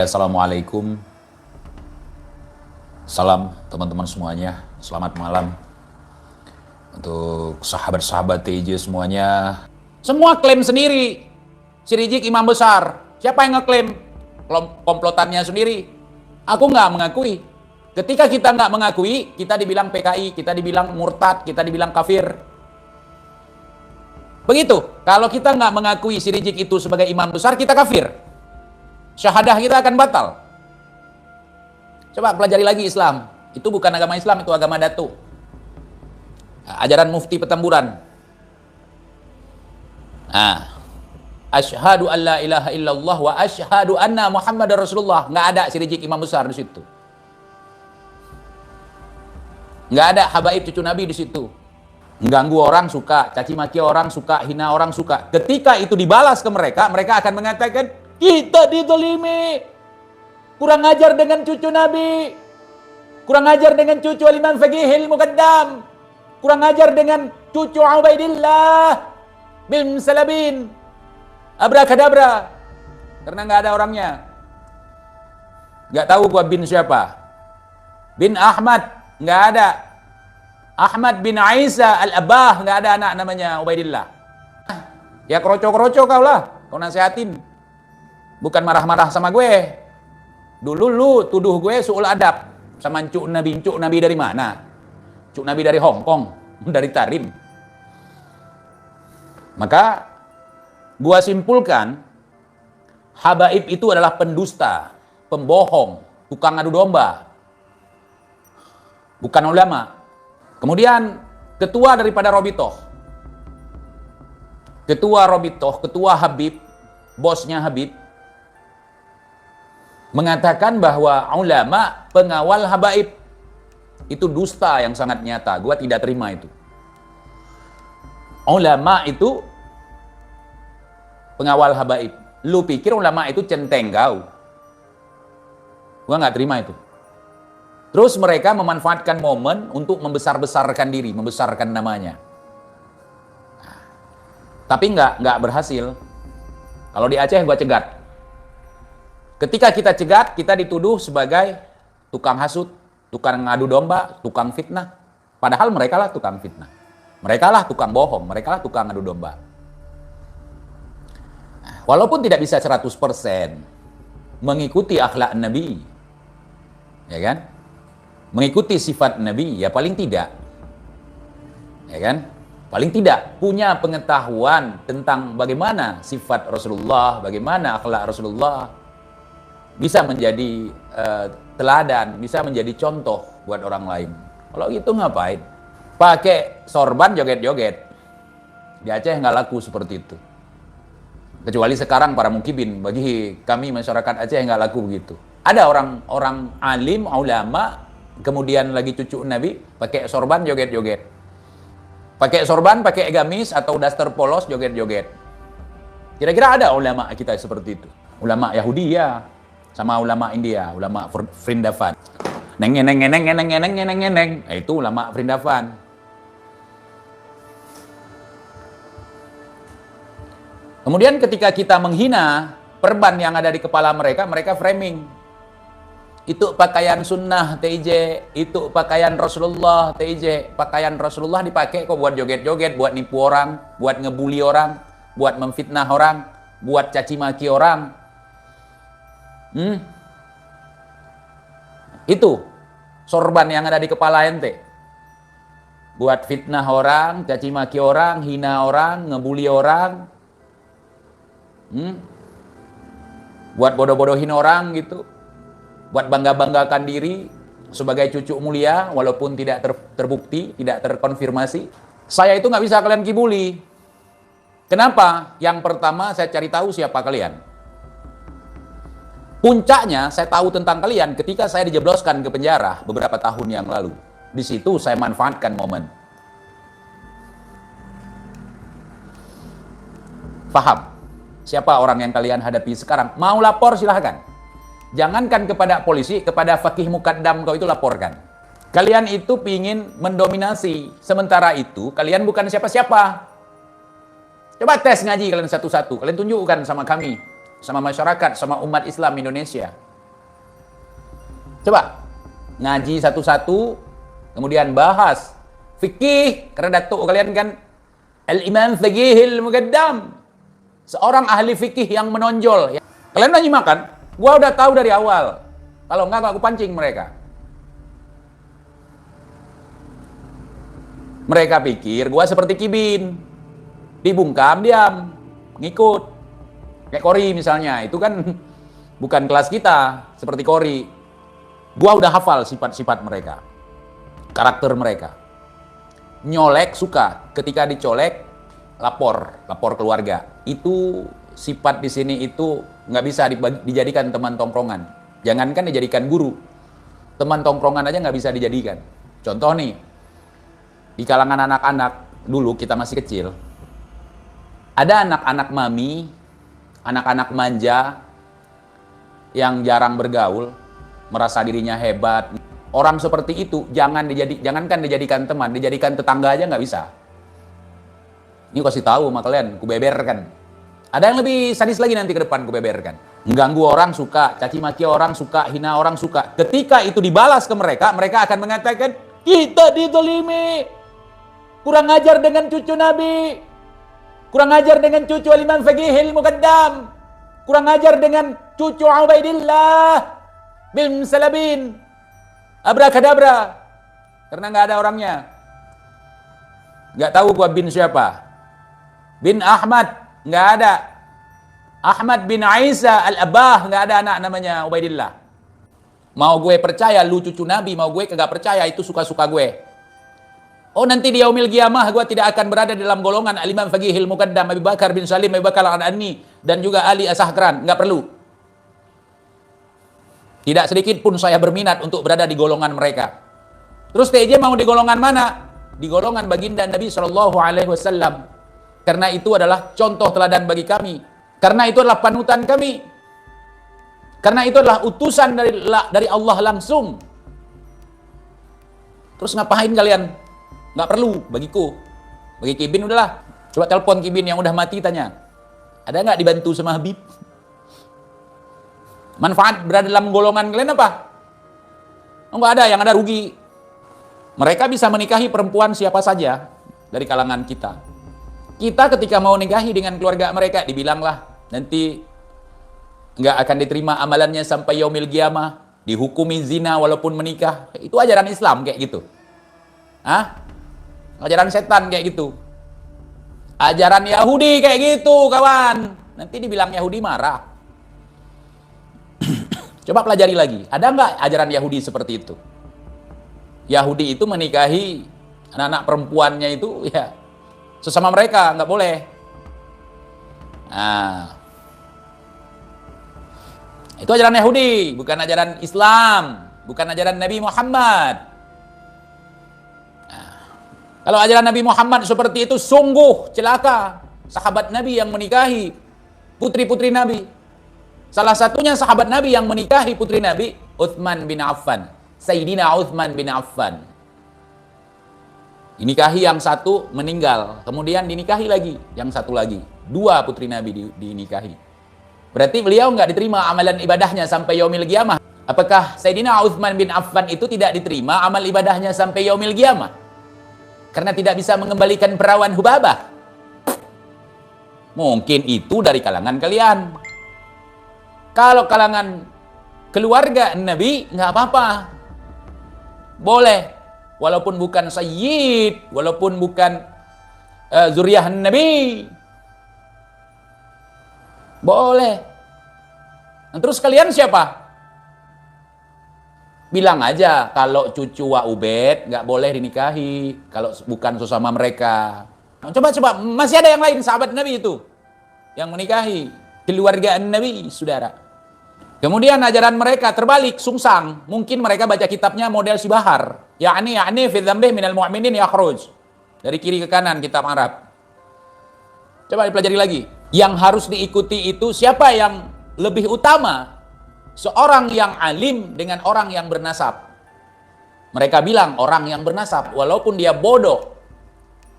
Assalamualaikum, salam teman-teman semuanya, selamat malam untuk sahabat-sahabat TJ semuanya. Semua klaim sendiri, si Rizik imam besar, siapa yang ngeklaim? Komplotannya sendiri. Aku nggak mengakui. Ketika kita nggak mengakui, kita dibilang PKI, kita dibilang murtad, kita dibilang kafir. Begitu, kalau kita nggak mengakui si Rizik itu sebagai imam besar, kita kafir. Syahadah kita akan batal. Coba pelajari lagi Islam. Itu bukan agama Islam, itu agama Datu. Ajaran Mufti Petamburan. Asyhadu an la ilaha illallah wa asyhadu anna Muhammadar Rasulullah. Nggak ada si Rizik imam besar di situ. Nggak ada habaib cucu Nabi di situ. Mengganggu orang suka, caci maki orang suka, hina orang suka. Ketika itu dibalas ke mereka, mereka akan mengatakan, kita dizalimi. Kurang ajar dengan cucu Nabi. Kurang ajar dengan cucu Al-Imam Faqihil Muqaddam. Kurang ajar dengan cucu Ubaidillah bin Salabin. Abrakadabra. Karena nggak ada orangnya. Nggak tahu gua bin siapa. Bin Ahmad. Nggak ada. Ahmad bin Isa Al-Abah. Nggak ada anak namanya Ubaidillah. Ya kroco-kroco kau lah. Kau nasihatin. Bukan marah-marah sama gue. Dulu lu tuduh gue suul adab sama cuk Nabi. Cuk Nabi dari mana? Cuk Nabi dari Hong Kong, dari Tarim. Maka gua simpulkan, habaib itu adalah pendusta, pembohong, tukang adu domba. Bukan ulama. Kemudian ketua daripada Robitoh. Ketua Robitoh, ketua Habib, bosnya Habib mengatakan bahwa ulama pengawal habaib itu dusta yang sangat nyata. Gua tidak terima itu. Ulama itu pengawal habaib. Lu pikir ulama itu centeng kau? Gua nggak terima itu. Terus mereka memanfaatkan momen untuk membesar-besarkan diri, membesarkan namanya. Tapi nggak berhasil. Kalau di Aceh gua cegat. Ketika kita cegat, kita dituduh sebagai tukang hasut, tukang ngadu domba, tukang fitnah. Padahal mereka lah tukang fitnah. Mereka lah tukang bohong, mereka lah tukang ngadu domba. Walaupun tidak bisa 100% mengikuti akhlak Nabi, ya kan? Mengikuti sifat Nabi, ya paling tidak. Ya kan? Paling tidak punya pengetahuan tentang bagaimana sifat Rasulullah, bagaimana akhlak Rasulullah. Bisa menjadi teladan, bisa menjadi contoh buat orang lain. Kalau gitu ngapain? Pakai sorban joget-joget. Di Aceh nggak laku seperti itu. Kecuali sekarang para mukibin, bagi kami masyarakat Aceh nggak laku begitu. Ada orang alim, ulama, kemudian lagi cucu Nabi, pakai sorban joget-joget. Pakai sorban, pakai gamis atau daster polos joget-joget. Kira-kira ada ulama kita seperti itu? Ulama Yahudi ya. Sama ulama India, ulama Vrindavan. Neng. Itu ulama Vrindavan. Kemudian ketika kita menghina perban yang ada di kepala mereka, mereka framing. Itu pakaian sunnah TJ, itu pakaian Rasulullah TJ. Pakaian Rasulullah dipakai kok buat joget-joget, buat nipu orang, buat ngebully orang, buat memfitnah orang, buat caci maki orang. Itu sorban yang ada di kepala ente buat fitnah orang, caci maki orang, hina orang, ngebully orang, buat bodoh-bodohin orang gitu, buat bangga-banggakan diri sebagai cucu mulia walaupun tidak terbukti, tidak terkonfirmasi. Saya itu nggak bisa kalian kibuli. Kenapa? Yang pertama saya cari tahu siapa kalian. Puncaknya saya tahu tentang kalian ketika saya dijebloskan ke penjara beberapa tahun yang lalu. Di situ saya manfaatkan momen. Paham? Siapa orang yang kalian hadapi sekarang? Mau lapor silahkan. Jangankan kepada polisi, kepada Faqih Muqaddam kau itu laporkan. Kalian itu pingin mendominasi. Sementara itu kalian bukan siapa-siapa. Coba tes ngaji kalian satu-satu. Kalian tunjukkan sama kami. Sama masyarakat, sama umat Islam Indonesia. Coba ngaji satu-satu, kemudian bahas fikih, karena datuk kalian kan Al-Imam Faqihil Muqaddam, seorang ahli fikih yang menonjol. Kalian udah nyimak kan? Gua udah tahu dari awal. Kalau enggak aku pancing mereka. Mereka pikir gua seperti Kibin, dibungkam diam, ngikut. Kayak Kori misalnya, itu kan bukan kelas kita, seperti Kori. Gua udah hafal sifat-sifat mereka, karakter mereka. Nyolek suka, ketika dicolek lapor keluarga. Itu sifat di sini itu nggak bisa dijadikan teman tongkrongan. Jangankan dijadikan guru, teman tongkrongan aja nggak bisa dijadikan. Contoh nih, di kalangan anak-anak dulu kita masih kecil, ada anak-anak mami, anak-anak manja yang jarang bergaul, merasa dirinya hebat. Orang seperti itu jangankan dijadikan teman, dijadikan tetangga aja nggak bisa. Ini kasih tahu sama kalian, kubeberkan. Ada yang lebih sadis lagi nanti ke depan, kubeberkan. Mengganggu orang suka, caci maki orang suka, hina orang suka. Ketika itu dibalas ke mereka, mereka akan mengatakan, kita dizalimi. Kurang ajar dengan cucu Nabi. Kurang ajar dengan cucu Al-Imam Faqihil Muqaddam. Kurang ajar dengan cucu Ubaidillah bin Salabin. Abrakadabra. Karena nggak ada orangnya. Nggak tahu gua bin siapa. Bin Ahmad, nggak ada. Ahmad bin Isa Al-Abah, nggak ada anak namanya Ubaidillah. Mau gue percaya lu cucu Nabi, mau gue kagak percaya, itu suka-suka gue. Oh nanti di yaumil qiyamah gue tidak akan berada dalam golongan Al-Imam Faqihil Muqaddam, Abu Bakar bin Salim, Abu Bakar Al-Adani, dan juga Ali As-Sahkran. Nggak perlu. Tidak sedikit pun saya berminat untuk berada di golongan mereka. Terus TJ mau di golongan mana? Di golongan baginda Nabi SAW. Karena itu adalah contoh teladan bagi kami. Karena itu adalah panutan kami. Karena itu adalah utusan dari Allah langsung. Terus ngapain kalian? Nggak perlu bagiku. Bagi Kibin udahlah. Coba telepon Kibin yang udah mati, tanya. Ada nggak dibantu sama Habib? Manfaat berada dalam golongan kalian apa? Oh, nggak ada, yang ada rugi. Mereka bisa menikahi perempuan siapa saja dari kalangan kita. Kita ketika mau nikahi dengan keluarga mereka, dibilanglah nanti nggak akan diterima amalannya sampai yaumil qiyamah, dihukumi zina walaupun menikah. Itu ajaran Islam kayak gitu. Hah? Ajaran setan kayak gitu. Ajaran Yahudi kayak gitu, kawan. Nanti dibilang Yahudi marah. Coba pelajari lagi. Ada nggak ajaran Yahudi seperti itu? Yahudi itu menikahi anak-anak perempuannya itu ya sesama mereka, nggak boleh. Nah, itu ajaran Yahudi, bukan ajaran Islam, bukan ajaran Nabi Muhammad. Nah, kalau ajaran Nabi Muhammad seperti itu, sungguh celaka sahabat Nabi yang menikahi putri-putri Nabi. Salah satunya sahabat Nabi yang menikahi putri Nabi, Utsman bin Affan. Sayyidina Utsman bin Affan. Dinikahi yang satu, meninggal. Kemudian dinikahi lagi, yang satu lagi. 2 putri Nabi dinikahi. Berarti beliau nggak diterima amalan ibadahnya sampai yaumil qiyamah. Apakah Sayyidina Utsman bin Affan itu tidak diterima amal ibadahnya sampai yaumil qiyamah? Karena tidak bisa mengembalikan perawan Hubabah. Mungkin itu dari kalangan kalian. Kalau kalangan keluarga Nabi, nggak apa-apa. Boleh. Walaupun bukan sayyid, walaupun bukan zuriyah Nabi. Boleh. Nah, terus kalian siapa? Bilang aja, kalau cucu Wa Ubed nggak boleh dinikahi. Kalau bukan sesama mereka. Nah, coba, masih ada yang lain, sahabat Nabi itu. Yang menikahi keluarga Nabi, saudara. Kemudian ajaran mereka terbalik, sungsang. Mungkin mereka baca kitabnya model si Bahar. Ya'ni fi dzambih minal mu'minin yakhruj. Dari kiri ke kanan kitab Arab. Coba dipelajari lagi. Yang harus diikuti itu siapa yang lebih utama? Seorang yang alim dengan orang yang bernasab. Mereka bilang orang yang bernasab, walaupun dia bodoh,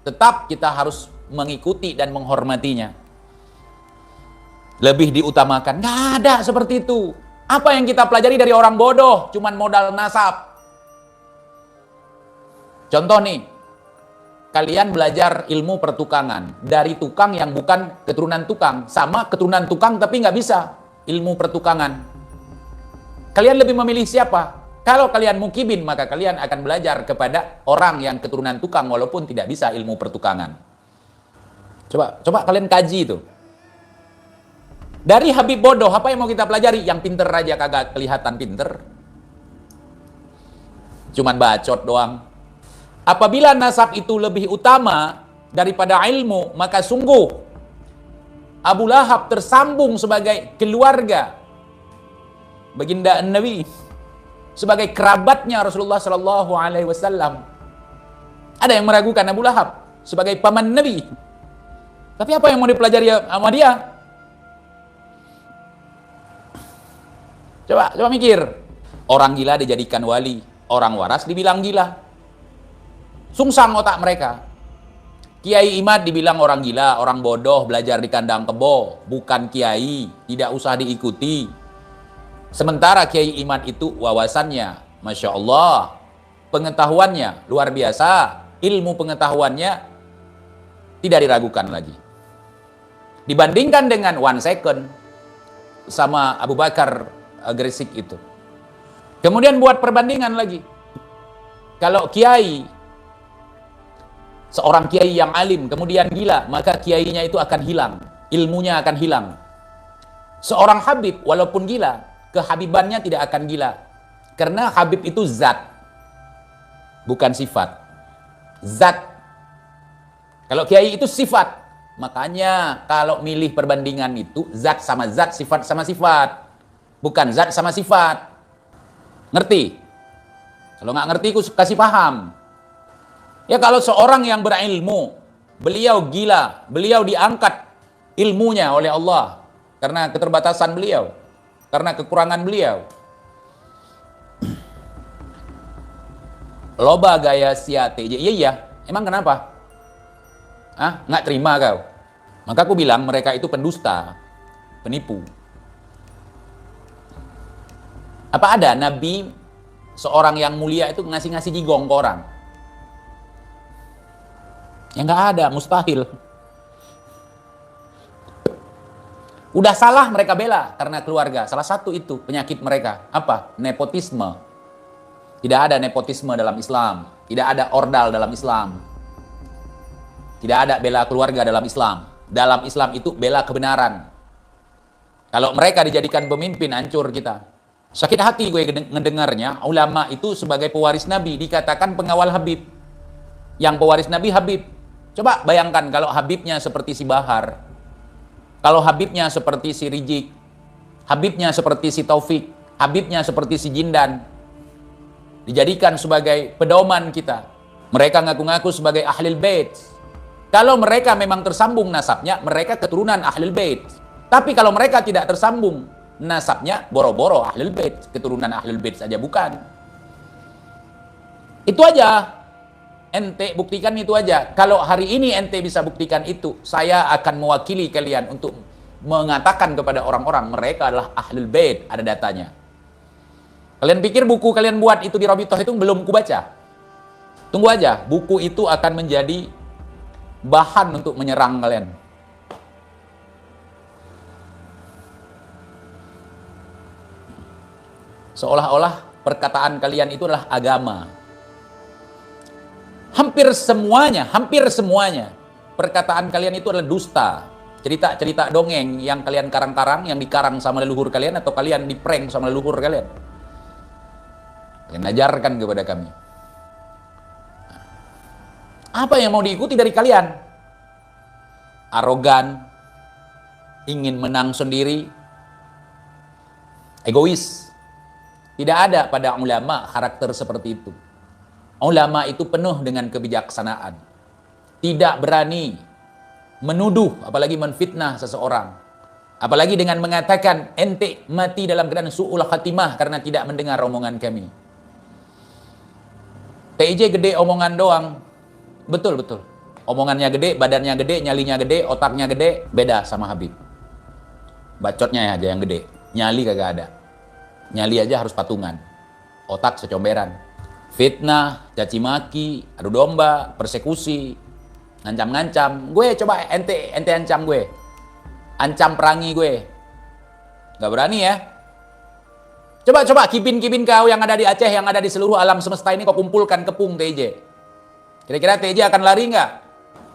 tetap kita harus mengikuti dan menghormatinya. Lebih diutamakan. Nggak ada seperti itu. Apa yang kita pelajari dari orang bodoh? Cuman modal nasab. Contoh nih, kalian belajar ilmu pertukangan dari tukang yang bukan keturunan tukang, sama keturunan tukang tapi nggak bisa ilmu pertukangan. Kalian lebih memilih siapa? Kalau kalian mukibin, maka kalian akan belajar kepada orang yang keturunan tukang walaupun tidak bisa ilmu pertukangan. Coba kalian kaji itu. Dari Habib bodoh, apa yang mau kita pelajari? Yang pinter aja kagak kelihatan pinter. Cuman bacot doang. Apabila nasab itu lebih utama daripada ilmu, maka sungguh Abu Lahab tersambung sebagai keluarga baginda Nabi, sebagai kerabatnya Rasulullah Sallallahu Alaihi Wasallam. Ada yang meragukan Abu Lahab sebagai paman Nabi. Tapi apa yang mau dipelajari sama dia? Coba mikir. Orang gila dijadikan wali, orang waras dibilang gila. Sungsang otak mereka. Kiai Imad dibilang orang gila, orang bodoh, belajar di kandang kebo, bukan kiai, tidak usah diikuti. Sementara Kiai Imad itu wawasannya, Masya Allah, pengetahuannya luar biasa, ilmu pengetahuannya tidak diragukan lagi. Dibandingkan dengan 1 second sama Abu Bakar Gresik itu. Kemudian buat perbandingan lagi. Kalau kiai, seorang kiai yang alim kemudian gila, maka kiainya itu akan hilang, ilmunya akan hilang. Seorang habib walaupun gila, kehabibannya tidak akan gila. Karena habib itu zat, bukan sifat. Zat. Kalau kiai itu sifat. Makanya kalau milih perbandingan itu zat sama zat, sifat sama sifat. Bukan zat sama sifat. Ngerti? Kalau nggak ngerti, aku kasih paham. Ya kalau seorang yang berilmu, beliau gila, beliau diangkat ilmunya oleh Allah karena keterbatasan beliau, karena kekurangan beliau. Loba gaya siate. Iya, emang kenapa? Nggak terima kau? Maka aku bilang mereka itu pendusta, penipu. Apa ada Nabi, seorang yang mulia itu ngasih jigong ke orang? Ya nggak ada, mustahil. Udah salah mereka bela karena keluarga. Salah satu itu penyakit mereka. Apa? Nepotisme. Tidak ada nepotisme dalam Islam. Tidak ada ordal dalam Islam. Tidak ada bela keluarga dalam Islam. Dalam Islam itu bela kebenaran. Kalau mereka dijadikan pemimpin, hancur kita. Sakit hati gue ngedengarnya, ulama itu sebagai pewaris Nabi dikatakan pengawal Habib. Yang pewaris Nabi Habib. Coba bayangkan kalau Habibnya seperti si Bahar, kalau Habibnya seperti si Rijik, Habibnya seperti si Taufik, Habibnya seperti si Jindan, dijadikan sebagai pedoman kita. Mereka ngaku-ngaku sebagai Ahlul Bait. Kalau mereka memang tersambung nasabnya, mereka keturunan Ahlul Bait. Tapi kalau mereka tidak tersambung nasabnya, boro-boro Ahlul Bait, keturunan Ahlul Bait saja bukan. Itu aja. Ente buktikan itu aja. Kalau hari ini ente bisa buktikan itu, saya akan mewakili kalian untuk mengatakan kepada orang-orang mereka adalah Ahlul Bait, ada datanya. Kalian pikir buku kalian buat itu di Rabithah itu belum kubaca? Tunggu aja, buku itu akan menjadi bahan untuk menyerang kalian. Seolah-olah perkataan kalian itu adalah agama. Hampir semuanya perkataan kalian itu adalah dusta. Cerita-cerita dongeng yang kalian karang-karang, yang dikarang sama leluhur kalian, atau kalian diprank sama leluhur kalian. Kalian ajarkan kepada kami. Apa yang mau diikuti dari kalian? Arogan, ingin menang sendiri, egois. Tidak ada pada ulama karakter seperti itu. Ulama itu penuh dengan kebijaksanaan. Tidak berani menuduh, apalagi menfitnah seseorang. Apalagi dengan mengatakan, ente mati dalam keadaan su'ul khatimah karena tidak mendengar omongan kami. TIJ gede omongan doang. Betul. Omongannya gede, badannya gede, nyalinya gede, otaknya gede, beda sama Habib. Bacotnya aja yang gede, nyali kagak ada. Nyali aja harus patungan. Otak secomberan. Fitnah, caci maki, adu domba, persekusi, ngancam-ngancam. Gue coba ente ancam gue. Ancam perangi gue. Gak berani ya? Coba kibin kau yang ada di Aceh, yang ada di seluruh alam semesta ini kau kumpulkan kepung TJ. Kira-kira TJ akan lari nggak?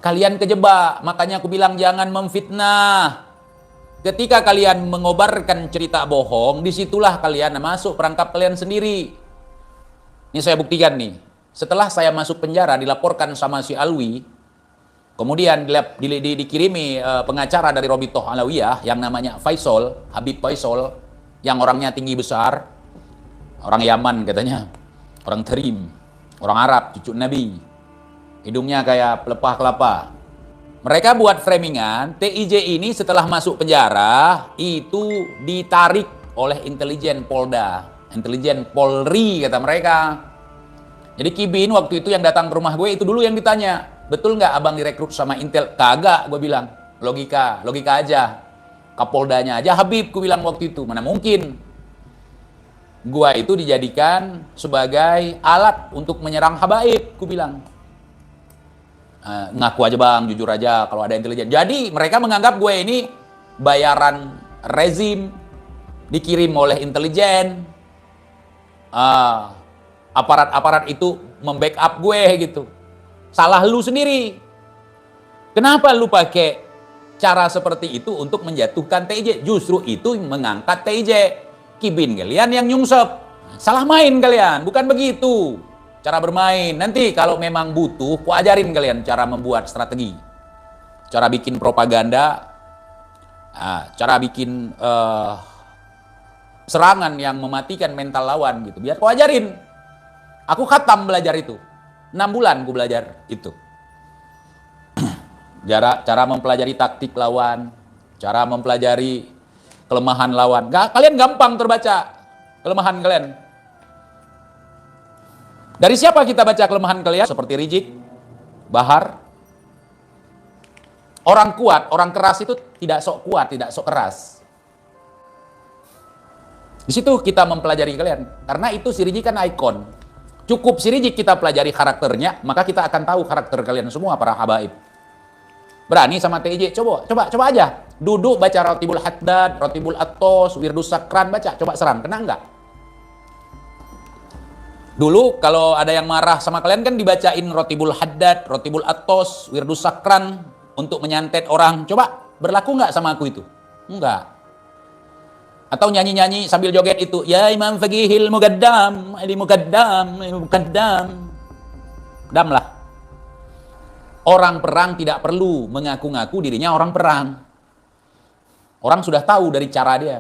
Kalian kejebak, makanya aku bilang jangan memfitnah. Ketika kalian mengobarkan cerita bohong, disitulah kalian masuk perangkap kalian sendiri. Ini saya buktikan nih. Setelah saya masuk penjara, dilaporkan sama si Alwi, kemudian dikirimi pengacara dari Robitoh Alawiyah yang namanya Faisal, Habib Faisal, yang orangnya tinggi besar, orang Yaman katanya, orang Terim, orang Arab, cucu Nabi, hidungnya kayak pelepah kelapa. Mereka buat framingan, TIJ ini setelah masuk penjara, itu ditarik oleh intelijen Polda, intelijen Polri kata mereka. Jadi Kibin waktu itu yang datang ke rumah gue, itu dulu yang ditanya, betul nggak abang direkrut sama Intel? Kagak, gue bilang, logika aja. Kapoldanya aja Habib, gue bilang waktu itu, mana mungkin. Gua itu dijadikan sebagai alat untuk menyerang habaib, gue bilang. Ngaku aja bang, jujur aja kalau ada intelijen. Jadi mereka menganggap gue ini bayaran rezim, dikirim oleh intelijen, aparat itu membackup gue gitu. Salah lu sendiri. Kenapa lu pakai cara seperti itu untuk menjatuhkan TIJ? Justru itu mengangkat TIJ. Kibin kalian yang nyungsep. Salah main kalian, bukan begitu cara bermain. Nanti kalau memang butuh, ku ajarin kalian cara membuat strategi, cara bikin propaganda, cara bikin serangan yang mematikan mental lawan gitu. Biar ku ajarin. Aku khatam belajar itu. 6 bulan ku belajar itu. Cara mempelajari taktik lawan, cara mempelajari kelemahan lawan. Kalian gampang terbaca kelemahan kalian. Dari siapa kita baca kelemahan kalian? Seperti Rizik, Bahar. Orang kuat, orang keras itu tidak sok kuat, tidak sok keras. Di situ kita mempelajari kalian. Karena itu si Rizik kan ikon. Cukup si Rizik kita pelajari karakternya, maka kita akan tahu karakter kalian semua para habaib. Berani sama TIJ? Coba aja. Duduk baca Rotibul Haddad, Rotibul Atos, Wirdus Sakran, baca. Coba serang, kena enggak? Dulu kalau ada yang marah sama kalian kan dibacain Rotibul Haddad, Rotibul Atos, Wirdus Sakran untuk menyantet orang. Coba, berlaku enggak sama aku itu? Enggak. Atau nyanyi-nyanyi sambil joget itu, ya Imam Faqihil Muqaddam, Muqaddam. Dam lah. Orang perang tidak perlu mengaku-ngaku dirinya orang perang. Orang sudah tahu dari cara dia.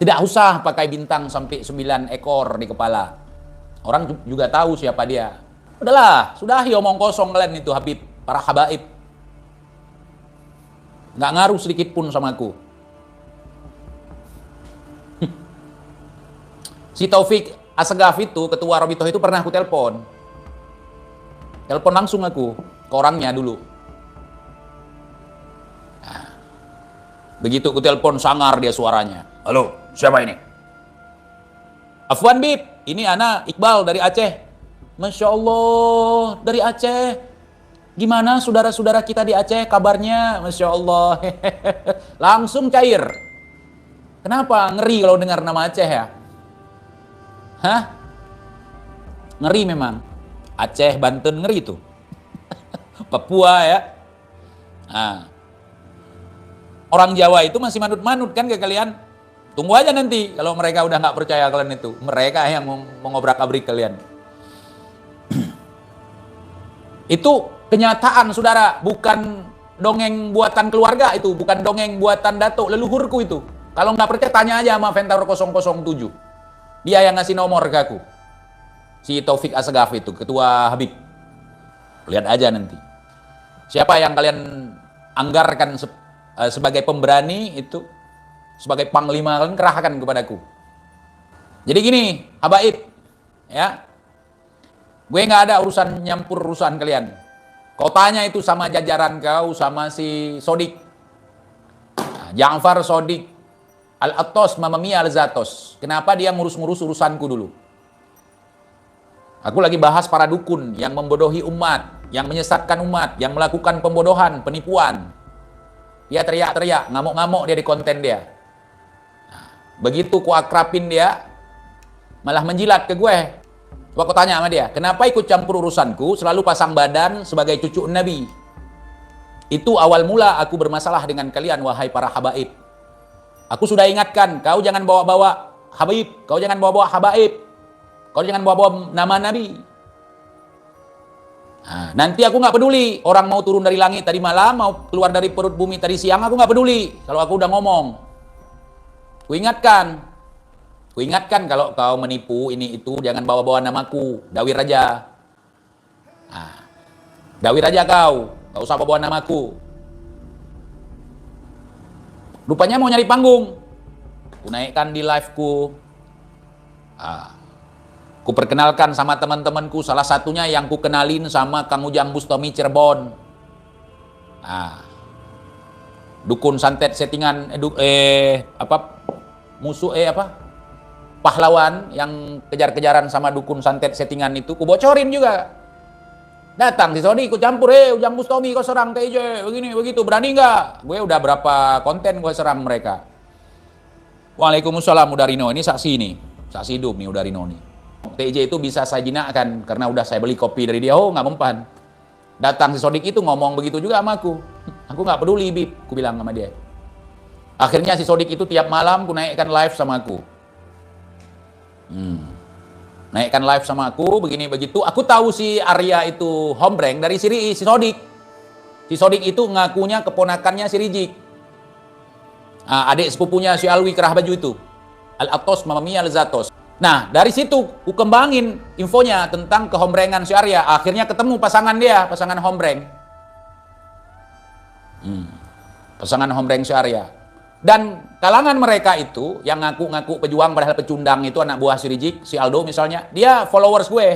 Tidak usah pakai bintang sampai 9 ekor di kepala. Orang juga tahu siapa dia. Udahlah, sudahi omong kosong kalian itu Habib, para habaib. Nggak ngaruh sedikit pun sama aku. Si Taufik Assegaf itu, ketua Robitoh itu pernah aku telepon. Telepon langsung aku ke orangnya dulu. Nah, begitu aku telepon sangar dia suaranya. Halo, siapa ini? Afwan Bib, ini Ana Iqbal dari Aceh. Masya Allah, dari Aceh. Gimana saudara-saudara kita di Aceh kabarnya? Masya Allah. Langsung cair. Kenapa? Ngeri kalau dengar nama Aceh ya? Hah? Ngeri memang. Aceh, Banten, ngeri itu. Papua ya. Nah. Orang Jawa itu masih manut-manut kan ke kalian. Tunggu aja nanti kalau mereka udah nggak percaya kalian itu. Mereka yang mengobrak-abrik kalian. Itu kenyataan saudara. Bukan dongeng buatan keluarga itu. Bukan dongeng buatan datuk leluhurku itu. Kalau nggak percaya tanya aja sama Ventar 007. Dia yang ngasih nomor ke aku. Si Taufik Assegaf itu, ketua Habib. Lihat aja nanti. Siapa yang kalian anggarkan sebagai pemberani itu, sebagai panglima, kalian kerahkan kepadaku. Jadi gini, habaib, ya. Gue nggak ada urusan nyampur urusan kalian. Kau tanya itu sama jajaran kau, sama si Sodik. Nah, Ja'far Sodik Al-atos mamamia al-zatos. Kenapa dia ngurus-ngurus urusanku dulu? Aku lagi bahas para dukun yang membodohi umat, yang menyesatkan umat, yang melakukan pembodohan, penipuan. Dia teriak-teriak, ngamuk-ngamuk dia di konten dia. Nah, begitu ku akrapin dia, malah menjilat ke gue. Coba aku tanya sama dia, kenapa ikut campur urusanku, selalu pasang badan sebagai cucu Nabi? Itu awal mula aku bermasalah dengan kalian, wahai para habaib. Aku sudah ingatkan, kau jangan bawa-bawa habaib, kau jangan bawa-bawa habaib. Kau jangan bawa-bawa nama Nabi. Nah, nanti aku nggak peduli. Orang mau turun dari langit tadi malam, mau keluar dari perut bumi tadi siang, aku nggak peduli. Kalau aku udah ngomong. Kuingatkan kalau kau menipu ini itu, jangan bawa-bawa namaku. Dawir aja. Nah, dawir aja kau. Gak usah bawa namaku. Rupanya mau nyari panggung. Ku naikkan di live-ku. Ku perkenalkan sama teman-temanku, salah satunya yang ku kenalin sama Kang Ujang Bustami Cirebon. Dukun santet settingan pahlawan yang kejar-kejaran sama dukun santet settingan itu, ku bocorin juga. Datang si Sony, ku campur, Ujang Bustami kau serang TJ, begini begitu, berani nggak? Gue udah berapa konten gue serang mereka. Waalaikumsalam Udarino, ini saksi nih, saksi hidup nih Udarino nih. TJ itu bisa saya jinakkan karena udah saya beli kopi dari dia. Oh, nggak mempan. Datang si Sodik itu ngomong begitu juga sama aku. Aku nggak peduli, Bib, aku bilang sama dia. Akhirnya si Sodik itu tiap malam ku naikkan live sama aku. Naikkan live sama aku, begini begitu. Aku tahu si Arya itu hombreng dari si Sodik. Si Sodik itu ngakunya keponakannya si Rijik. Adik sepupunya si Alwi Kerah Baju itu. Al-atos mamamia al-zatos. Nah, dari situ ku kembangin infonya tentang kehombrengan si Arya. Akhirnya ketemu pasangan dia, pasangan hombreng. Pasangan hombreng si Arya. Dan kalangan mereka itu, yang ngaku-ngaku pejuang padahal pecundang itu anak buah si Rijik, si Aldo misalnya, dia followers gue.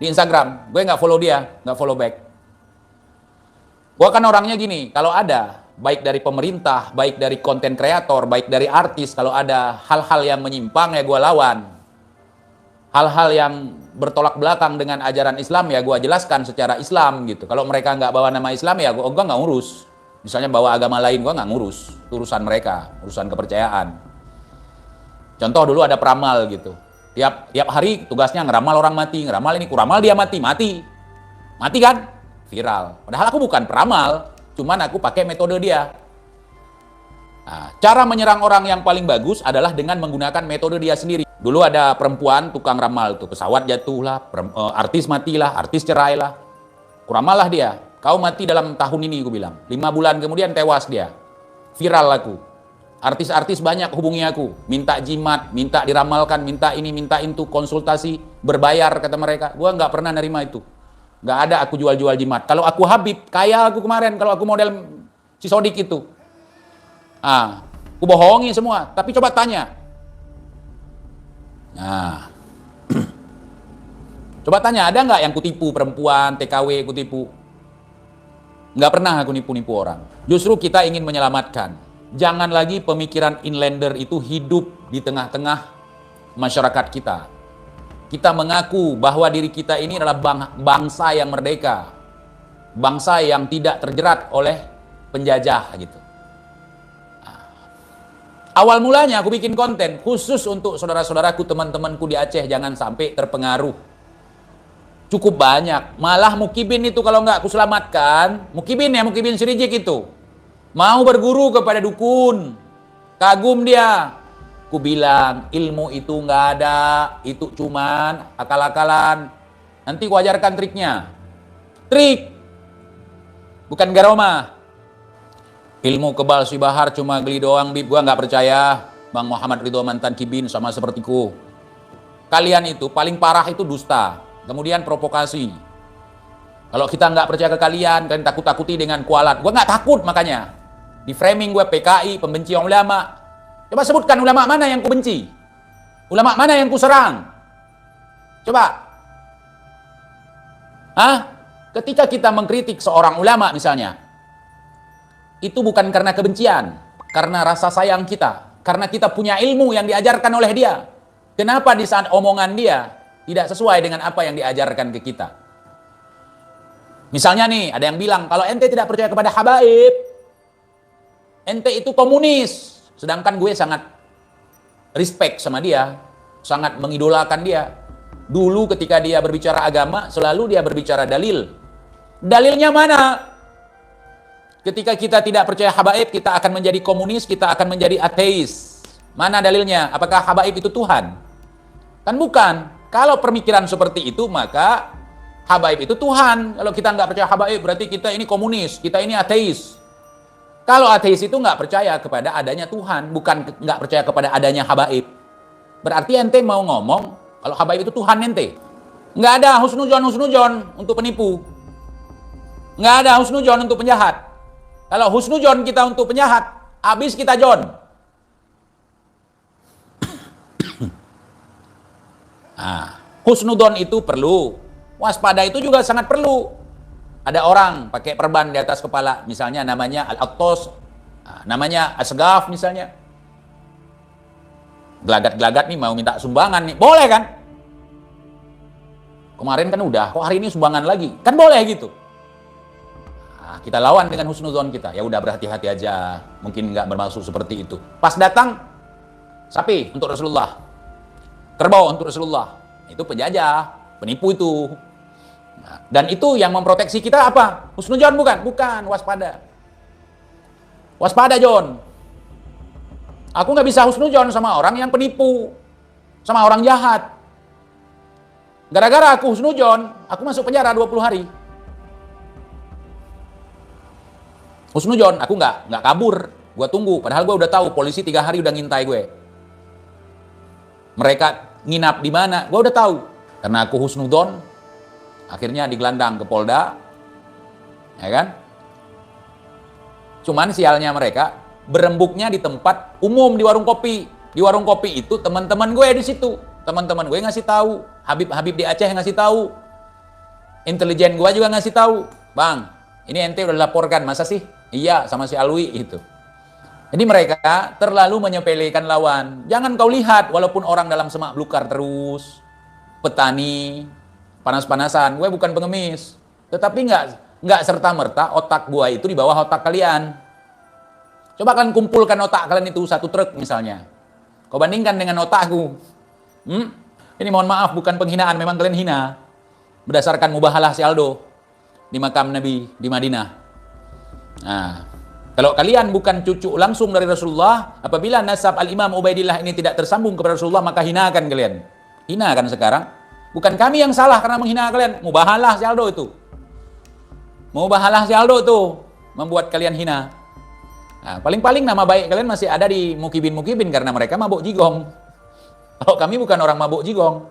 Di Instagram, gue nggak follow dia, nggak follow back. Gue kan orangnya gini, kalau ada baik dari pemerintah, baik dari konten kreator, baik dari artis, kalau ada hal-hal yang menyimpang ya gue lawan. Hal-hal yang bertolak belakang dengan ajaran Islam ya gue jelaskan secara Islam gitu. Kalau mereka nggak bawa nama Islam ya gue nggak ngurus. Misalnya bawa agama lain gue nggak ngurus. Itu urusan mereka, urusan kepercayaan. Contoh dulu ada peramal gitu. Tiap hari tugasnya ngeramal orang mati, ngeramal ini, kuramal dia mati. Mati kan? Viral. Padahal aku bukan peramal. Cuman aku pakai metode dia. Nah, cara menyerang orang yang paling bagus adalah dengan menggunakan metode dia sendiri. Dulu ada perempuan tukang ramal tuh, pesawat jatuh lah, artis matilah, artis cerai lah. Kuramal lah dia. Kau mati dalam tahun ini, aku bilang. 5 bulan kemudian tewas dia. Viral aku. Artis-artis banyak hubungi aku. Minta jimat, minta diramalkan, minta ini, minta itu, konsultasi, berbayar kata mereka. Gua nggak pernah nerima itu. Nggak ada aku jual-jual jimat. Kalau aku Habib, kaya aku kemarin. Kalau aku model si Sodik itu. Aku bohongi semua. Tapi coba tanya. Nah, coba tanya, ada nggak yang kutipu perempuan, TKW kutipu? Nggak pernah aku nipu-nipu orang. Justru kita ingin menyelamatkan. Jangan lagi pemikiran inlander itu hidup di tengah-tengah masyarakat kita. Kita mengaku bahwa diri kita ini adalah bangsa yang merdeka. Bangsa yang tidak terjerat oleh penjajah gitu. Awal mulanya aku bikin konten khusus untuk saudara-saudaraku, teman-temanku di Aceh, jangan sampai terpengaruh. Cukup banyak. Malah Mukibin itu kalau nggak aku selamatkan, Mukibin si Rijik itu. Mau berguru kepada dukun. Kagum dia. Ku bilang, ilmu itu nggak ada, itu cuman akal-akalan. Nanti ku ajarkan triknya. Trik, bukan garoma. Ilmu kebal si bahar cuma geli doang, Bib. Gua nggak percaya. Bang Muhammad Ridho mantan Kibin sama sepertiku. Kalian itu paling parah itu dusta, kemudian provokasi. Kalau kita nggak percaya ke kalian takut-takuti dengan kualat. Gua nggak takut makanya. Di framing gue PKI, pembenci ulama. Coba sebutkan ulama mana yang ku benci? Ulama mana yang ku serang? Coba. Ketika kita mengkritik seorang ulama misalnya, itu bukan karena kebencian. karena rasa sayang kita, karena kita punya ilmu yang diajarkan oleh dia. Kenapa di saat omongan dia tidak sesuai dengan apa yang diajarkan ke kita? Misalnya nih, ada yang bilang, kalau ente tidak percaya kepada habaib, ente itu komunis. Sedangkan gue sangat respect sama dia, sangat mengidolakan dia. Dulu ketika dia berbicara agama, selalu dia berbicara dalil. Dalilnya mana? Ketika kita tidak percaya habaib, kita akan menjadi komunis, kita akan menjadi ateis. Mana dalilnya? Apakah habaib itu Tuhan? Kan bukan. Kalau pemikiran seperti itu, maka habaib itu Tuhan. Kalau kita nggak percaya habaib, berarti kita ini komunis, kita ini ateis. Kalau ateis itu nggak percaya kepada adanya Tuhan, bukan nggak percaya kepada adanya habaib. Berarti ente mau ngomong, kalau habaib itu Tuhan ente. Nggak ada husnujon untuk penipu. Nggak ada husnujon untuk penjahat. Kalau husnujon kita untuk penjahat, habis kita jon. Nah, husnudon itu perlu. Waspada itu juga sangat perlu. Ada orang pakai perban di atas kepala, misalnya namanya Al-Attos, namanya Asgaf misalnya. Gelagat-gelagat nih mau minta sumbangan nih, boleh kan? Kemarin kan udah, kok hari ini sumbangan lagi? Kan boleh gitu. Nah, kita lawan dengan husnuzon kita. Ya udah berhati-hati aja. Mungkin nggak bermaksud seperti itu. Pas datang, sapi untuk Rasulullah. Kerbau untuk Rasulullah. Itu penjajah, penipu itu. Nah, dan itu yang memproteksi kita apa? Husnuzon bukan? Bukan, waspada. Waspada, John. Aku nggak bisa husnuzon sama orang yang penipu. Sama orang jahat. Gara-gara aku husnuzon, aku masuk penjara 20 hari. Husnujon, aku nggak kabur, gue tunggu. Padahal gue udah tahu polisi 3 hari udah ngintai gue. Mereka nginap di mana, gue udah tahu. Karena aku husnudon, akhirnya digelandang ke Polda, ya kan? Cuman sialnya mereka berembuknya di tempat umum di warung kopi. Di warung kopi itu teman-teman gue di situ, teman-teman gue ngasih tahu, Habib di Aceh ngasih tahu, intelijen gue juga ngasih tahu, bang, ini ente udah laporkan, masa sih? Iya, sama si Alwi itu. Jadi mereka terlalu menyepelekan lawan. Jangan kau lihat, walaupun orang dalam semak belukar terus, petani, panas-panasan, gue bukan pengemis. Tetapi nggak serta-merta otak gue itu di bawah otak kalian. Coba kalian kumpulkan otak kalian itu satu truk misalnya. Kau bandingkan dengan otakku. Ini mohon maaf, bukan penghinaan, memang kalian hina. Berdasarkan mubahalah si Aldo di makam Nabi di Madinah. Nah, kalau kalian bukan cucu langsung dari Rasulullah, apabila nasab Al-Imam Ubaidillah ini tidak tersambung kepada Rasulullah, maka hinakan kalian. Hinakan sekarang. Bukan kami yang salah karena menghina kalian. Mubahalah si Aldo itu. Mubahalah si Aldo itu membuat kalian hina. Nah, paling-paling nama baik kalian masih ada di mukibin-mukibin karena mereka mabuk jigong. Kalau kami bukan orang mabuk jigong.